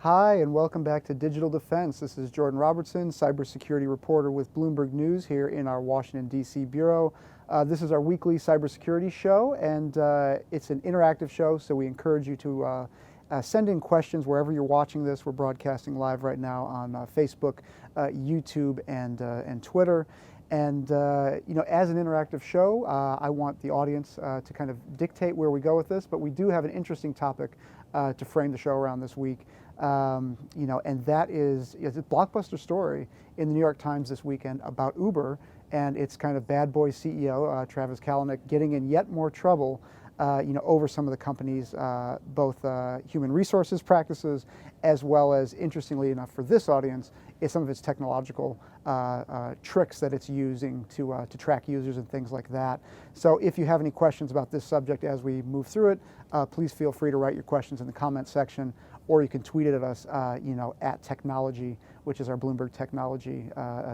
Hi, and welcome back to Digital Defense. This is Jordan Robertson, cybersecurity reporter with Bloomberg News here in our Washington, D.C. bureau. This is our weekly cybersecurity show, and it's an interactive show, so we encourage you to send in questions wherever you're watching this. We're broadcasting live right now on Facebook, YouTube, and Twitter. And as an interactive show, I want the audience to kind of dictate where we go with this, but we do have an interesting topic to frame the show around this week. And that is a blockbuster story in the New York Times this weekend about Uber and its kind of bad boy CEO, Travis Kalanick, getting in yet more trouble, over some of the company's both human resources practices, as well as, interestingly enough for this audience, is some of its technological tricks that it's using to track users and things like that. So if you have any questions about this subject as we move through it, please feel free to write your questions in the comment section, or you can tweet it at us, at Technology, which is our Bloomberg Technology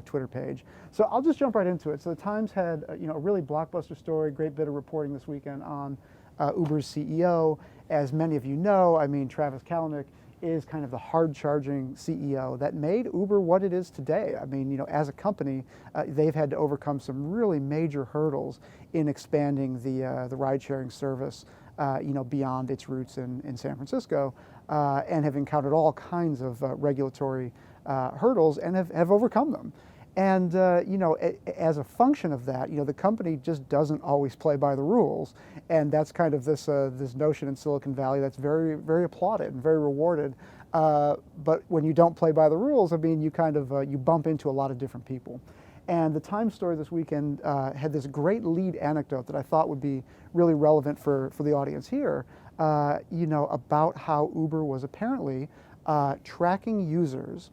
Twitter page. So I'll just jump right into it. So the Times had, a really blockbuster story, great bit of reporting this weekend on Uber's CEO. As many of you know, Travis Kalanick is kind of the hard-charging CEO that made Uber what it is today. As a company, they've had to overcome some really major hurdles in expanding the ride-sharing service, beyond its roots in San Francisco, and have encountered all kinds of regulatory hurdles and have overcome them. And as a function of that, the company just doesn't always play by the rules, and that's kind of this notion in Silicon Valley that's very, very applauded and very rewarded. But when you don't play by the rules, you kind of you bump into a lot of different people. And the Times story this weekend had this great lead anecdote that I thought would be really relevant for the audience here. About how Uber was apparently tracking users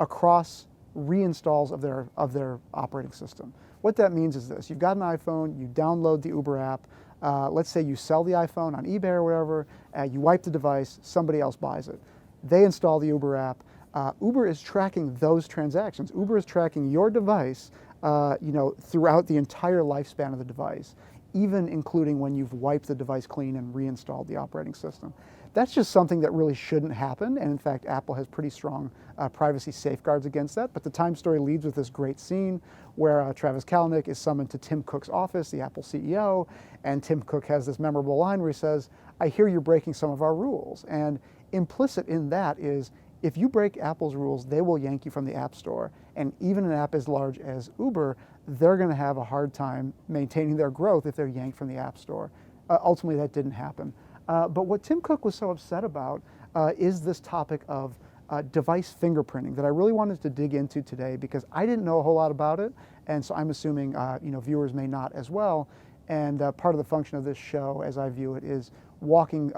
across reinstalls of their operating system. What that means is this: you've got an iPhone, you download the Uber app. Let's say you sell the iPhone on eBay or wherever. You wipe the device, somebody else buys it. They install the Uber app. Uber is tracking those transactions. Uber is tracking your device, throughout the entire lifespan of the device, even including when you've wiped the device clean and reinstalled the operating system. That's just something that really shouldn't happen, and in fact, Apple has pretty strong privacy safeguards against that. But the Times story leads with this great scene where Travis Kalanick is summoned to Tim Cook's office, the Apple CEO, and Tim Cook has this memorable line where he says, "I hear you're breaking some of our rules." And implicit in that is, if you break Apple's rules, they will yank you from the App Store. And even an app as large as Uber, they're going to have a hard time maintaining their growth if they're yanked from the App Store. Ultimately, that didn't happen. But what Tim Cook was so upset about is this topic of device fingerprinting that I really wanted to dig into today, because I didn't know a whole lot about it, and so I'm assuming viewers may not as well. And part of the function of this show, as I view it, is walking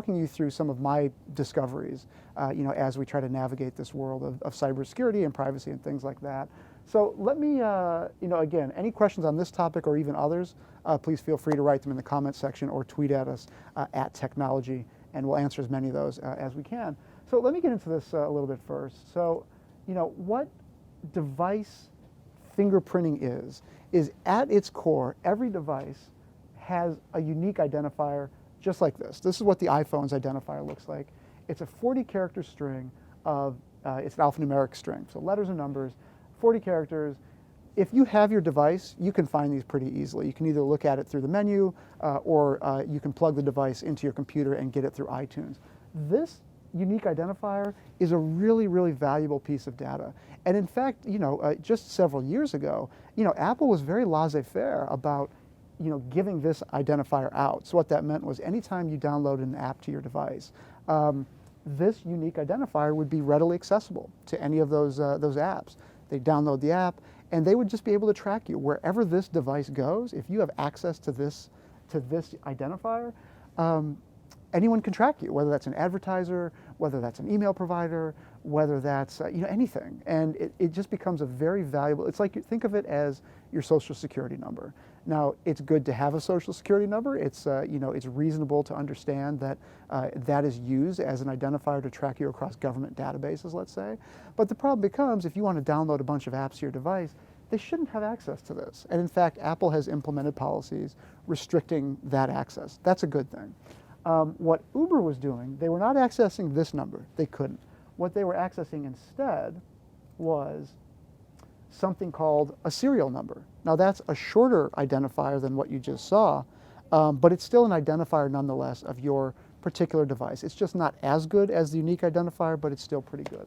you through some of my discoveries, as we try to navigate this world of cybersecurity and privacy and things like that. So let me, again, any questions on this topic or even others, please feel free to write them in the comments section or tweet at us at Technology, and we'll answer as many of those as we can. So let me get into this a little bit first. So, what device fingerprinting is at its core, every device has a unique identifier just like this. This is what the iPhone's identifier looks like. It's a 40-character string of, it's an alphanumeric string, so letters and numbers, 40 characters. If you have your device, you can find these pretty easily. You can either look at it through the menu, or you can plug the device into your computer and get it through iTunes. This unique identifier is a really, really valuable piece of data. And in fact, just several years ago, Apple was very laissez-faire about giving this identifier out. So what that meant was anytime you download an app to your device, this unique identifier would be readily accessible to any of those apps. They download the app, and they would just be able to track you wherever this device goes. If you have access to this identifier, anyone can track you, whether that's an advertiser, whether that's an email provider, whether that's anything. And it just becomes a very valuable. It's like, think of it as your social security number. Now, it's good to have a social security number. It's it's reasonable to understand that that is used as an identifier to track you across government databases, let's say. But the problem becomes, if you want to download a bunch of apps to your device, they shouldn't have access to this. And in fact, Apple has implemented policies restricting that access. That's a good thing. What Uber was doing, they were not accessing this number. They couldn't. What they were accessing instead was something called a serial number. Now that's a shorter identifier than what you just saw, but it's still an identifier nonetheless of your particular device. It's just not as good as the unique identifier, but it's still pretty good.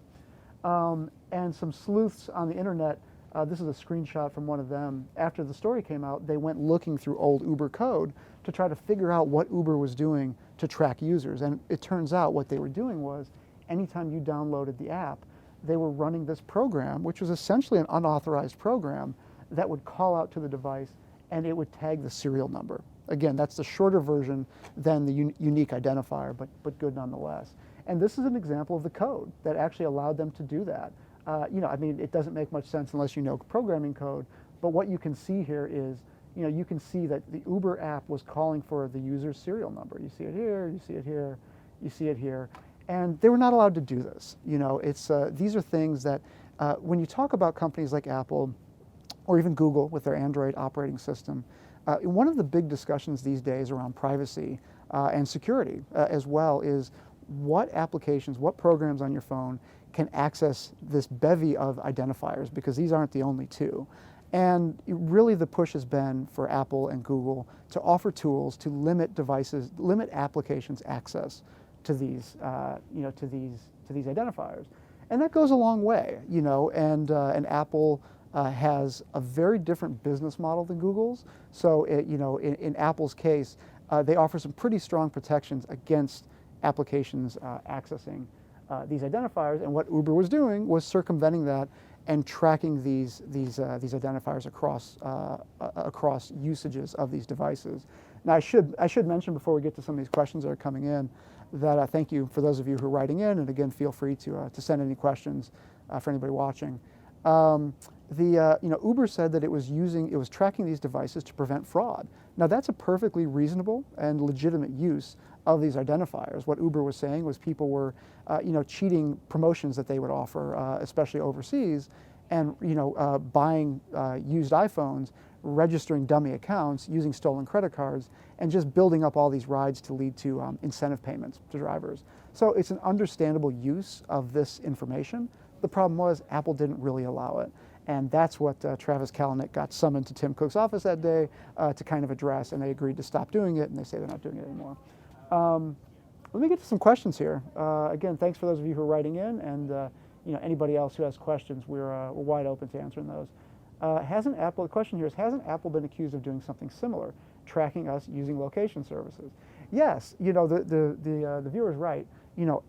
And some sleuths on the internet, this is a screenshot from one of them, after the story came out, they went looking through old Uber code to try to figure out what Uber was doing to track users. And it turns out what they were doing was, anytime you downloaded the app, they were running this program, which was essentially an unauthorized program that would call out to the device and it would tag the serial number. Again, that's the shorter version than the unique identifier, but good nonetheless. And this is an example of the code that actually allowed them to do that. I mean, it doesn't make much sense unless you know programming code, but what you can see here is, you can see that the Uber app was calling for the user's serial number. You see it here, you see it here, you see it here. And they were not allowed to do this. These are things that when you talk about companies like Apple or even Google with their Android operating system, one of the big discussions these days around privacy and security as well is what applications, what programs on your phone can access this bevy of identifiers, because these aren't the only two. And really the push has been for Apple and Google to offer tools to limit devices, limit applications access to these, to these identifiers. And that goes a long way, and Apple has a very different business model than Google's. So, in Apple's case, they offer some pretty strong protections against applications accessing these identifiers. And what Uber was doing was circumventing that and tracking these identifiers across usages of these devices. Now, I should mention before we get to some of these questions that are coming in that thank you for those of you who are writing in, and again, feel free to send any questions for anybody watching. Uber said that it was tracking these devices to prevent fraud. Now that's a perfectly reasonable and legitimate use of these identifiers. What Uber was saying was people were, cheating promotions that they would offer, especially overseas, and buying used iPhones, registering dummy accounts, using stolen credit cards, and just building up all these rides to lead to incentive payments to drivers. So it's an understandable use of this information. The problem was Apple didn't really allow it. And that's what Travis Kalanick got summoned to Tim Cook's office that day to kind of address, and they agreed to stop doing it, and they say they're not doing it anymore. Let me get to some questions here. Again, thanks for those of you who are writing in, and anybody else who has questions, we're wide open to answering those. The question here is, hasn't Apple been accused of doing something similar, tracking us using location services? Yes, the viewer's right.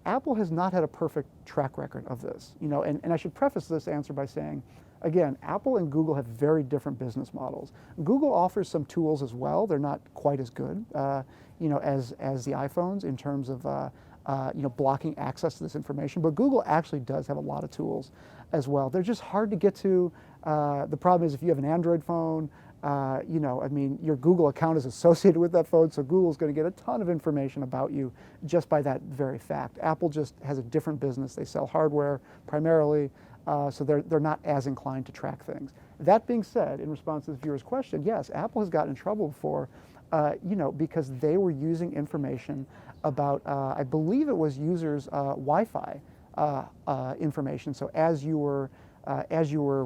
Apple has not had a perfect track record of this, and I should preface this answer by saying, again, Apple and Google have very different business models. Google offers some tools as well. They're not quite as good, as the iPhones in terms of, blocking access to this information. But Google actually does have a lot of tools as well. They're just hard to get to. The problem is if you have an Android phone, your Google account is associated with that phone, so Google's going to get a ton of information about you just by that very fact. Apple just has a different business. They sell hardware primarily. So they're not as inclined to track things. That being said, in response to the viewer's question, yes, Apple has gotten in trouble before, because they were using information about, I believe it was users' Wi-Fi information. So as you were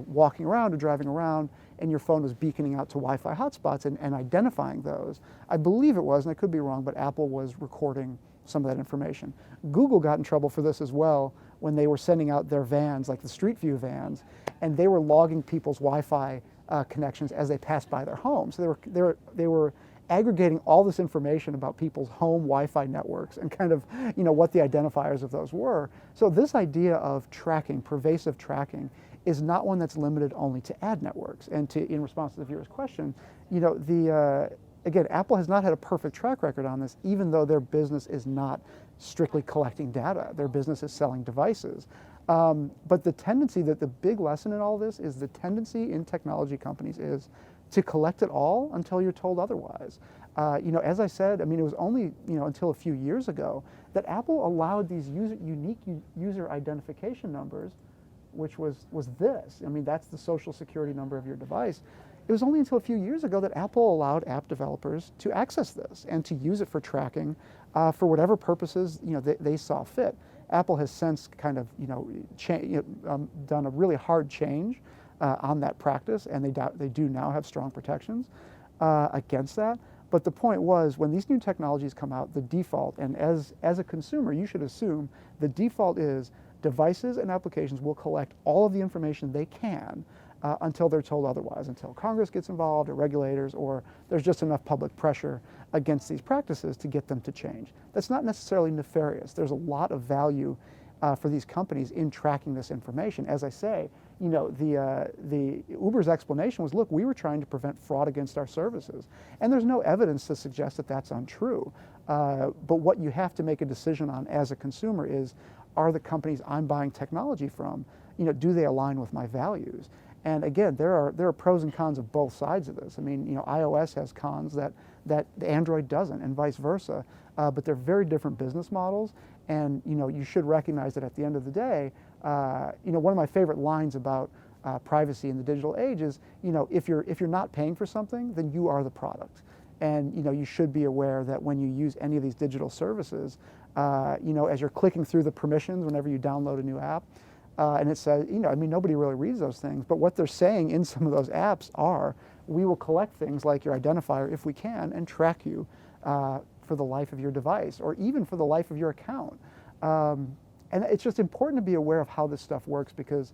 walking around or driving around, and your phone was beaconing out to Wi-Fi hotspots and identifying those, I believe it was, and I could be wrong, but Apple was recording some of that information. Google got in trouble for this as well when they were sending out their vans, like the Street View vans, and they were logging people's Wi-Fi connections as they passed by their homes. So they were aggregating all this information about people's home Wi-Fi networks and kind of, what the identifiers of those were. So this idea of tracking, pervasive tracking, is not one that's limited only to ad networks. And in response to the viewer's question, again, Apple has not had a perfect track record on this, even though their business is not strictly collecting data. Their business is selling devices. But the tendency, that the big lesson in all this is the tendency in technology companies is to collect it all until you're told otherwise. As I said, it was only until a few years ago that Apple allowed these unique user identification numbers, which was this. That's the social security number of your device. It was only until a few years ago that Apple allowed app developers to access this and to use it for tracking for whatever purposes they saw fit. Apple has since kind of done a really hard change on that practice, and they do now have strong protections against that. But the point was, when these new technologies come out, the default, and as a consumer, you should assume the default is devices and applications will collect all of the information they can until they're told otherwise, until Congress gets involved or regulators, or there's just enough public pressure against these practices to get them to change. That's not necessarily nefarious. There's a lot of value for these companies in tracking this information. As I say, the Uber's explanation was, look, we were trying to prevent fraud against our services. And there's no evidence to suggest that that's untrue. But what you have to make a decision on as a consumer is, are the companies I'm buying technology from, do they align with my values? And again, there are pros and cons of both sides of this. I mean, iOS has cons that Android doesn't, and vice versa. But they're very different business models. And you should recognize that at the end of the day, one of my favorite lines about privacy in the digital age is, if you're not paying for something, then you are the product. And you should be aware that when you use any of these digital services, as you're clicking through the permissions whenever you download a new app, and it says, nobody really reads those things, but what they're saying in some of those apps are, we will collect things like your identifier if we can and track you for the life of your device, or even for the life of your account. And it's just important to be aware of how this stuff works, because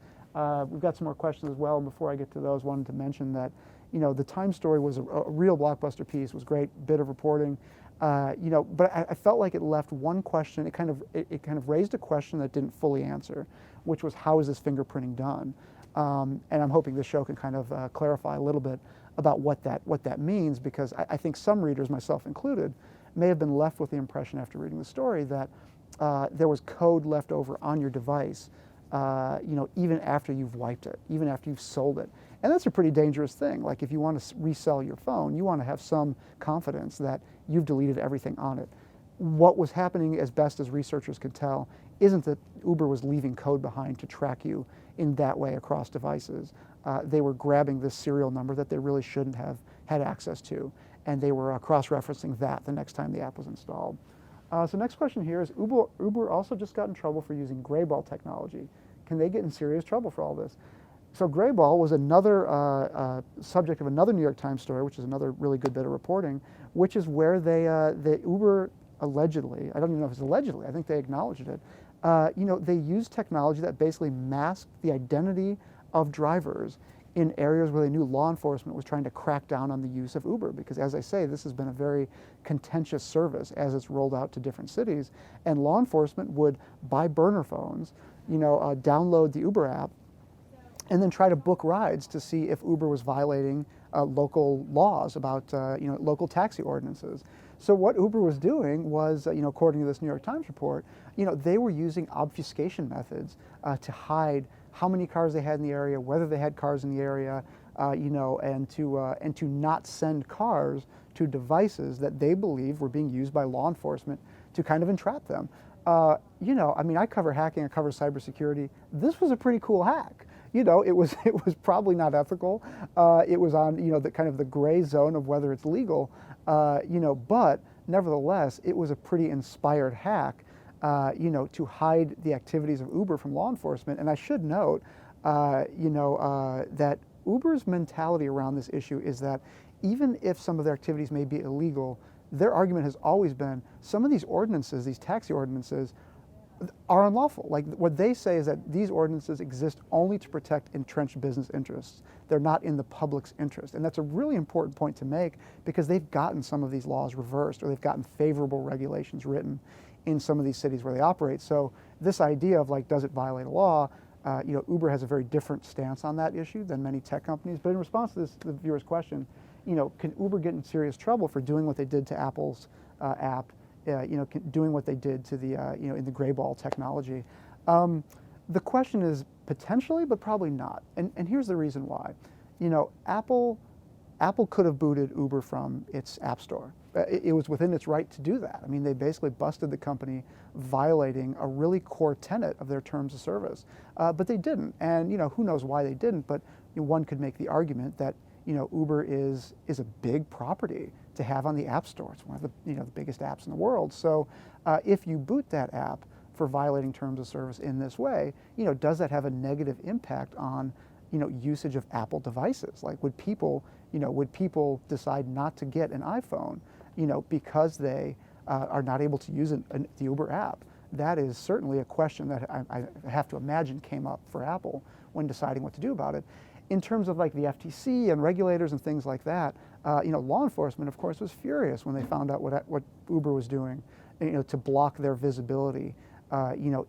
we've got some more questions as well. And before I get to those, wanted to mention that, the Time story was a real blockbuster piece, was a great bit of reporting. But I felt like it left one question. It kind of raised a question that didn't fully answer, which was, how is this fingerprinting done? And I'm hoping this show can kind of clarify a little bit about what that means, because I think some readers, myself included, may have been left with the impression after reading the story that there was code left over on your device, even after you've wiped it, even after you've sold it. And that's a pretty dangerous thing. Like, if you want to resell your phone, you want to have some confidence that you've deleted everything on it. What was happening, as best as researchers could tell, isn't that Uber was leaving code behind to track you in that way across devices. They were grabbing this serial number that they really shouldn't have had access to, and they were cross-referencing that the next time the app was installed. So next question here is, Uber also just got in trouble for using grayball technology. Can they get in serious trouble for all this? So grayball was another subject of another New York Times story, which is another really good bit of reporting, which is where the Uber allegedly, I don't even know if it's allegedly, I think they acknowledged it, they used technology that basically masked the identity of drivers in areas where they knew law enforcement was trying to crack down on the use of Uber, because, as I say, this has been a very contentious service as it's rolled out to different cities, and law enforcement would buy burner phones, download the Uber app, and then try to book rides to see if Uber was violating local laws about local taxi ordinances. So what Uber was doing was, according to this New York Times report, they were using obfuscation methods to hide how many cars they had in the area, whether they had cars in the area, and to not send cars to devices that they believe were being used by law enforcement to kind of entrap them. I cover hacking, I cover cybersecurity. This was a pretty cool hack. It was probably not ethical. It was on the kind of the gray zone of whether it's legal. But nevertheless, it was a pretty inspired hack. To hide the activities of Uber from law enforcement. And I should note, that Uber's mentality around this issue is that even if some of their activities may be illegal, their argument has always been some of these ordinances, these taxi ordinances, are unlawful. Like, what they say is that these ordinances exist only to protect entrenched business interests. They're not in the public's interest. And that's a really important point to make, because they've gotten some of these laws reversed, or they've gotten favorable regulations written in some of these cities where they operate. So this idea of, like, does it violate a law? Uber has a very different stance on that issue than many tech companies. But in response to the viewer's question, can Uber get in serious trouble for doing what they did to Apple's app? Doing what they did to the in the grayball technology. The question is potentially, but probably not. And here's the reason why. Apple could have booted Uber from its app store. It was within its right to do that. I mean, they basically busted the company violating a really core tenet of their terms of service. But they didn't. And who knows why they didn't, but one could make the argument that Uber is a big property to have on the App Store. It's one of the the biggest apps in the world. So if you boot that app, for violating terms of service in this way, does that have a negative impact on, usage of Apple devices? Like, would people decide not to get an iPhone, because they are not able to use the Uber app? That is certainly a question that I have to imagine came up for Apple when deciding what to do about it. In terms of like the FTC and regulators and things like that, law enforcement, of course, was furious when they found out what Uber was doing, to block their visibility,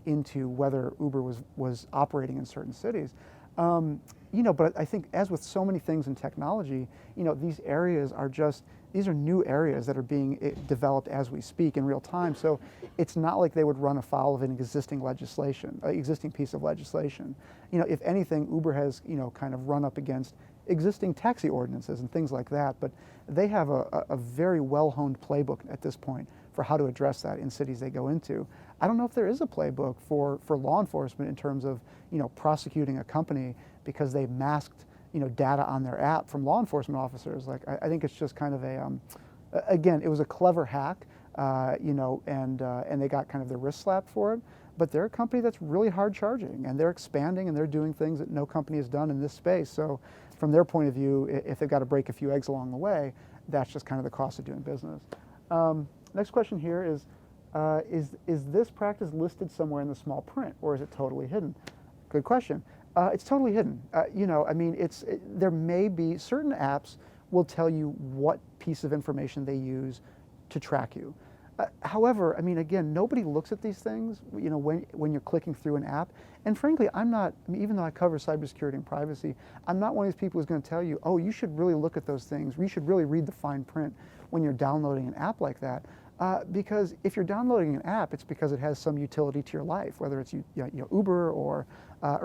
into whether Uber was operating in certain cities. But I think, as with so many things in technology, these are new areas that are being developed as we speak in real time. So it's not like they would run afoul of an existing piece of legislation. If anything, Uber has, kind of run up against existing taxi ordinances and things like that. But they have a very well-honed playbook at this point for how to address that in cities they go into. I don't know if there is a playbook for law enforcement in terms of, prosecuting a company because they masked, data on their app from law enforcement officers. Like, I think it's just kind of again, it was a clever hack, and they got kind of their wrist slapped for it. But they're a company that's really hard charging, and they're expanding, and they're doing things that no company has done in this space. So from their point of view, if they've got to break a few eggs along the way, that's just kind of the cost of doing business. Next question here is this practice listed somewhere in the small print, or is it totally hidden? Good question. It's totally hidden. There may be certain apps will tell you what piece of information they use to track you. However, again, nobody looks at these things, when you're clicking through an app. And frankly, even though I cover cybersecurity and privacy, I'm not one of these people who's going to tell you, oh, you should really look at those things. You should really read the fine print when you're downloading an app like that. Because if you're downloading an app, it's because it has some utility to your life, whether it's Uber or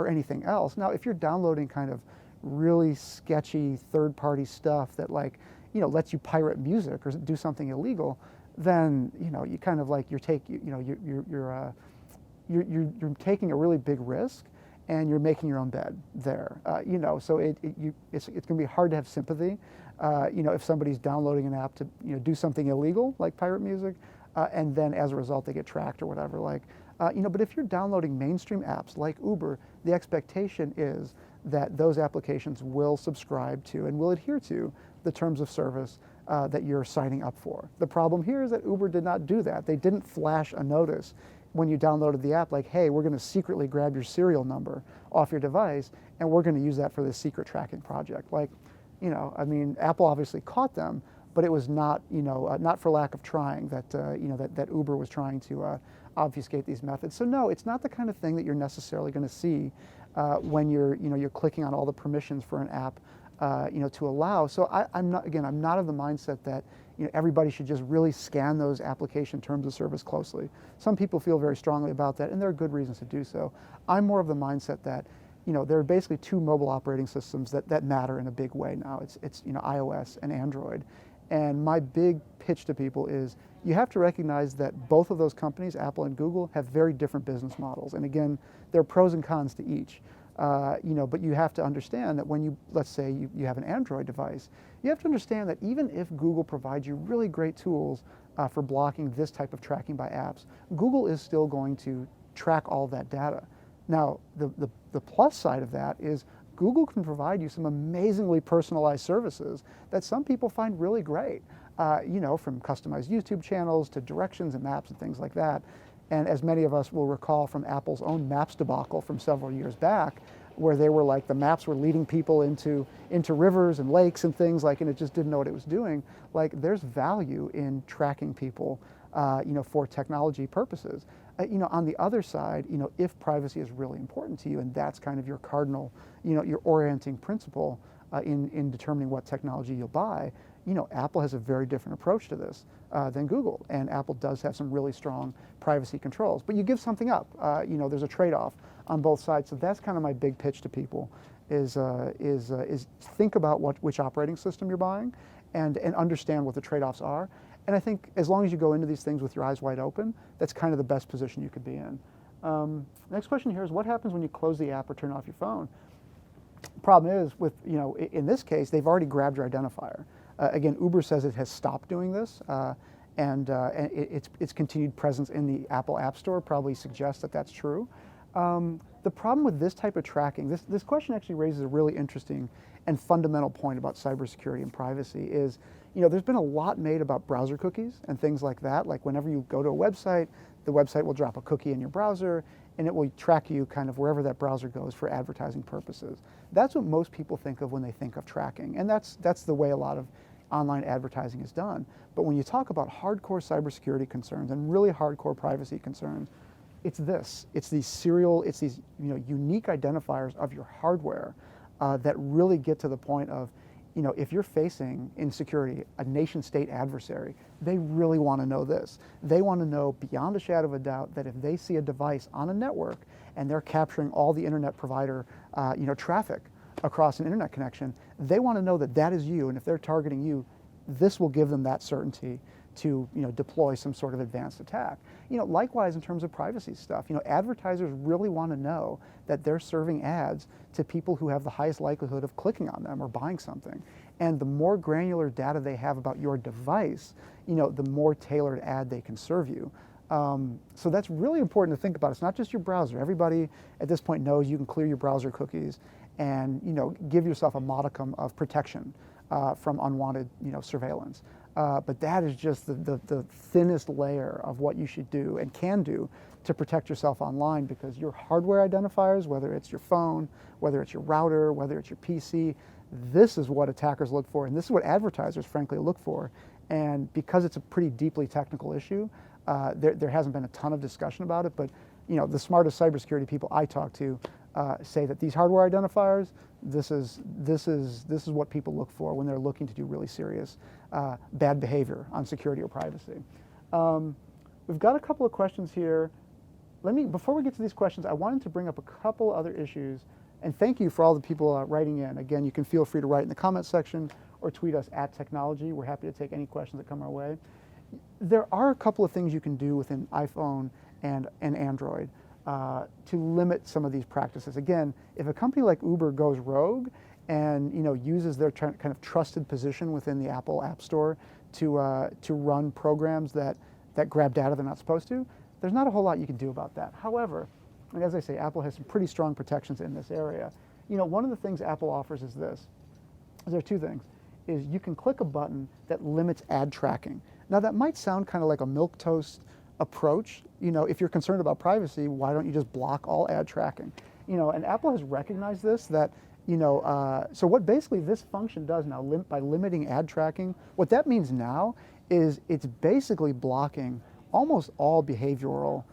anything else. Now, if you're downloading kind of really sketchy third-party stuff that lets you pirate music or do something illegal, then you kind of you're taking a really big risk, and you're making your own bed there. So it's going to be hard to have sympathy. If somebody's downloading an app to do something illegal like pirate music, and then as a result they get tracked or whatever. But if you're downloading mainstream apps like Uber, the expectation is that those applications will subscribe to and will adhere to the terms of service that you're signing up for. The problem here is that Uber did not do that. They didn't flash a notice when you downloaded the app like, hey, we're going to secretly grab your serial number off your device, and we're going to use that for this secret tracking project. Apple obviously caught them, but it was not, not for lack of trying that, that Uber was trying to obfuscate these methods. So no, it's not the kind of thing that you're necessarily going to see when you're clicking on all the permissions for an app, to allow. So I'm not of the mindset that everybody should just really scan those application terms of service closely. Some people feel very strongly about that, and there are good reasons to do so. I'm more of the mindset that there are basically two mobile operating systems that matter in a big way now. It's iOS and Android. And my big pitch to people is you have to recognize that both of those companies, Apple and Google, have very different business models. And again, there are pros and cons to each. But you have to understand that when let's say you have an Android device, you have to understand that even if Google provides you really great tools for blocking this type of tracking by apps, Google is still going to track all that data. Now, the plus side of that is Google can provide you some amazingly personalized services that some people find really great, from customized YouTube channels to directions and maps and things like that. And as many of us will recall from Apple's own Maps debacle from several years back, where they were the maps were leading people into rivers and lakes and things and it just didn't know what it was doing. There's value in tracking people, for technology purposes. On the other side, if privacy is really important to you, and that's kind of your cardinal, your orienting principle in determining what technology you'll buy, Apple has a very different approach to this than Google, and Apple does have some really strong privacy controls. But you give something up. There's a trade-off on both sides. So that's kind of my big pitch to people: is think about which operating system you're buying, and understand what the trade-offs are. And I think as long as you go into these things with your eyes wide open, that's kind of the best position you could be in. Next question here is, what happens when you close the app or turn off your phone? Problem is, in this case, they've already grabbed your identifier. Again, Uber says it has stopped doing this, and its continued presence in the Apple App Store probably suggests that that's true. The problem with this type of tracking, this question actually raises a really interesting and fundamental point about cybersecurity and privacy is, there's been a lot made about browser cookies and things like that. Like whenever you go to a website, the website will drop a cookie in your browser and it will track you kind of wherever that browser goes for advertising purposes. That's what most people think of when they think of tracking. And that's the way a lot of online advertising is done. But when you talk about hardcore cybersecurity concerns and really hardcore privacy concerns, it's these unique identifiers of your hardware that really get to the point of, if you're facing insecurity, a nation state adversary, they really want to know this. They want to know beyond a shadow of a doubt that if they see a device on a network and they're capturing all the internet provider, traffic across an internet connection, they want to know that that is you, and if they're targeting you, this will give them that certainty to deploy some sort of advanced attack. Likewise in terms of privacy stuff, advertisers really want to know that they're serving ads to people who have the highest likelihood of clicking on them or buying something. And the more granular data they have about your device, the more tailored ad they can serve you. So that's really important to think about. It's not just your browser. Everybody at this point knows you can clear your browser cookies and give yourself a modicum of protection from unwanted surveillance. But that is just the thinnest layer of what you should do and can do to protect yourself online, because your hardware identifiers, whether it's your phone, whether it's your router, whether it's your PC, this is what attackers look for, and this is what advertisers frankly look for. And because it's a pretty deeply technical issue, there hasn't been a ton of discussion about it, but the smartest cybersecurity people I talk to say that these hardware identifiers, this is what people look for when they're looking to do really serious bad behavior on security or privacy. We've got a couple of questions here. Before we get to these questions, I wanted to bring up a couple other issues, and thank you for all the people writing in. Again, you can feel free to write in the comments section or tweet us @technology. We're happy to take any questions that come our way. There are a couple of things you can do within iPhone and Android to limit some of these practices. Again, if a company like Uber goes rogue and uses their kind of trusted position within the Apple App Store to run programs that grab data they're not supposed to, there's not a whole lot you can do about that. However, and as I say, Apple has some pretty strong protections in this area. One of the things Apple offers is this. There are two things. Is you can click a button that limits ad tracking. Now that might sound kind of like a milquetoast approach. If you're concerned about privacy, why don't you just block all ad tracking? And Apple has recognized this, that so what basically this function does now, by limiting ad tracking, what that means now is it's basically blocking almost all behavioral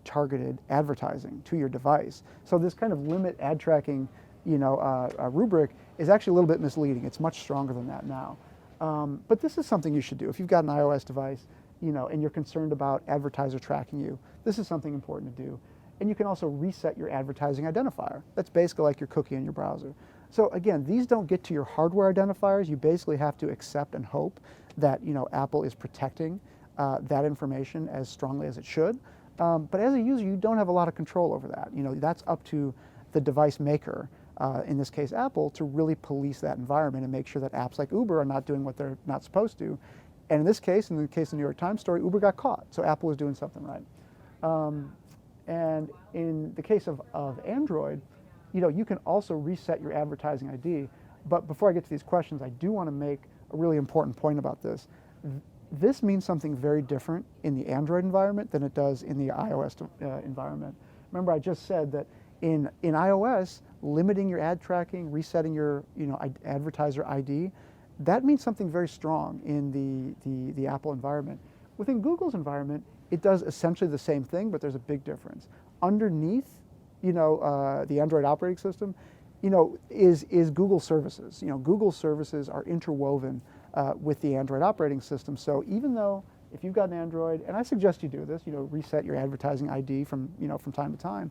targeted advertising to your device. So this kind of limit ad tracking rubric is actually a little bit misleading. It's much stronger than that now. But this is something you should do. If you've got an iOS device, and you're concerned about advertiser tracking you, this is something important to do. And you can also reset your advertising identifier. That's basically like your cookie in your browser. So again, these don't get to your hardware identifiers. You basically have to accept and hope that Apple is protecting that information as strongly as it should. But as a user, you don't have a lot of control over that. That's up to the device maker, in this case Apple, to really police that environment and make sure that apps like Uber are not doing what they're not supposed to. And in this case, in the case of the New York Times story, Uber got caught, so Apple was doing something right. And in the case of Android, you can also reset your advertising ID. But before I get to these questions, I do want to make a really important point about this. This means something very different in the Android environment than it does in the iOS environment. Remember, I just said that in iOS, limiting your ad tracking, resetting your advertiser ID, that means something very strong in the Apple environment. Within Google's environment, it does essentially the same thing, but there's a big difference. Underneath, the Android operating system, is Google services. Google services are interwoven with the Android operating system. So even though if you've got an Android, and I suggest you do this, reset your advertising ID from time to time,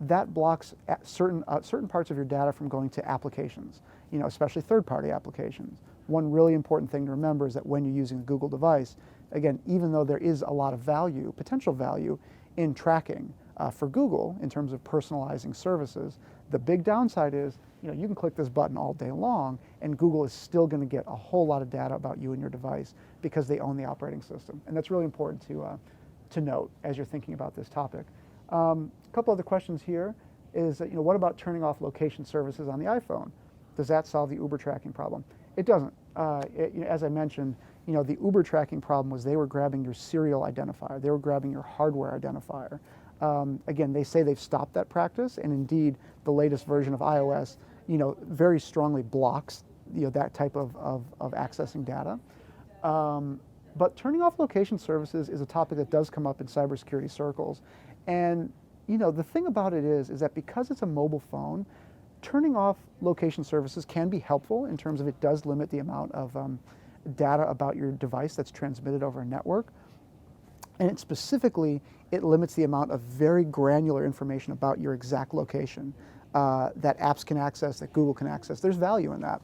that blocks certain parts of your data from going to applications, especially third-party applications. One really important thing to remember is that when you're using a Google device, again, even though there is a lot of value, potential value, in tracking for Google in terms of personalizing services. The big downside is, you can click this button all day long and Google is still going to get a whole lot of data about you and your device because they own the operating system. And that's really important to note as you're thinking about this topic. A couple other questions here is, what about turning off location services on the iPhone? Does that solve the Uber tracking problem? It doesn't. As I mentioned, the Uber tracking problem was they were grabbing your serial identifier. They were grabbing your hardware identifier. Again, they say they've stopped that practice, and indeed, the latest version of iOS, very strongly blocks, that type of accessing data. But turning off location services is a topic that does come up in cybersecurity circles. And, the thing about it is that because it's a mobile phone, turning off location services can be helpful in terms of it does limit the amount of data about your device that's transmitted over a network. And it limits the amount of very granular information about your exact location that apps can access, that Google can access. There's value in that.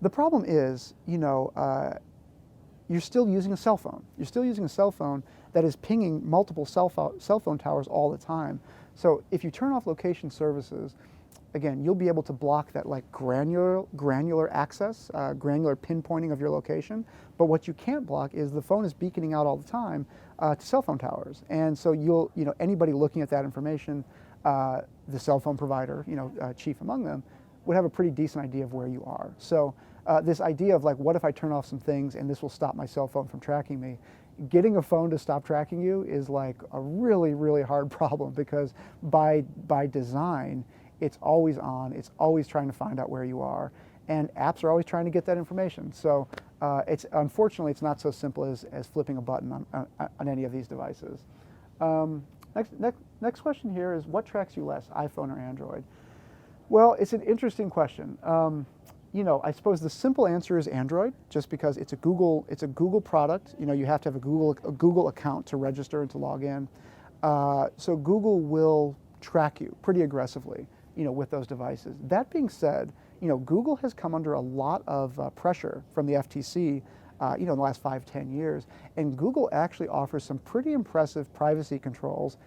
The problem is, you're still using a cell phone. You're still using a cell phone that is pinging multiple cell phone towers all the time. So if you turn off location services, again, you'll be able to block that granular access, granular pinpointing of your location. But what you can't block is the phone is beaconing out all the time to cell phone towers. And so anybody looking at that information, the cell phone provider, chief among them, would have a pretty decent idea of where you are. So this idea of what if I turn off some things and this will stop my cell phone from tracking me? Getting a phone to stop tracking you is a really, really hard problem because by design, it's always on, it's always trying to find out where you are, and apps are always trying to get that information. So unfortunately, it's not so simple as flipping a button on any of these devices. Next question here is, what tracks you less, iPhone or Android? Well, it's an interesting question. I suppose the simple answer is Android, just because it's a Google product. You have to have a Google account to register and to log in. So Google will track you pretty aggressively, with those devices. That being said, Google has come under a lot of pressure from the FTC, in the last 5-10 years, and Google actually offers some pretty impressive privacy controls.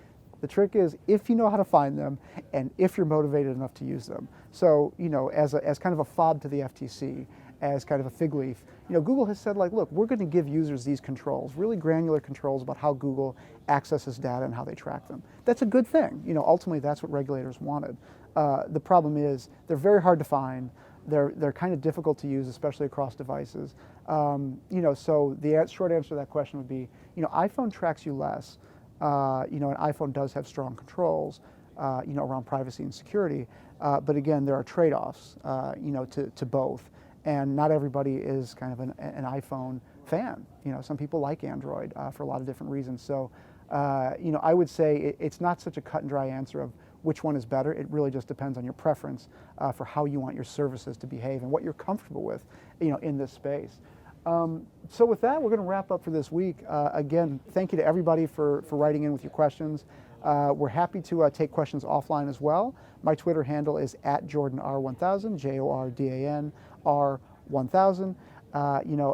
The trick is if you know how to find them and if you're motivated enough to use them. So, as kind of a fob to the FTC, as kind of a fig leaf, Google has said look, we're going to give users these controls, really granular controls about how Google accesses data and how they track them. That's a good thing. Ultimately that's what regulators wanted. The problem is they're very hard to find. They're kind of difficult to use, especially across devices. So the short answer to that question would be, iPhone tracks you less. An iPhone does have strong controls, around privacy and security. But again, there are trade-offs, to both. And not everybody is kind of an iPhone fan. Some people like Android for a lot of different reasons. So, I would say it's not such a cut and dry answer of which one is better. It really just depends on your preference for how you want your services to behave and what you're comfortable with, in this space. So with that, we're going to wrap up for this week. Again, thank you to everybody for writing in with your questions. We're happy to take questions offline as well. My Twitter handle is @JordanR1000, JordanR1000.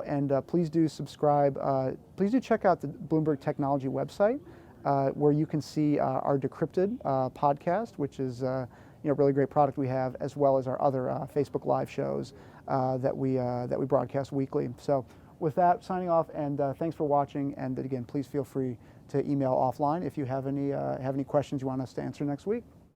And please do subscribe. Please do check out the Bloomberg Technology website, where you can see our Decrypted podcast, which is a really great product we have, as well as our other Facebook Live shows that we broadcast weekly. So with that, signing off, and thanks for watching. And again, please feel free to email offline if you have any questions you want us to answer next week.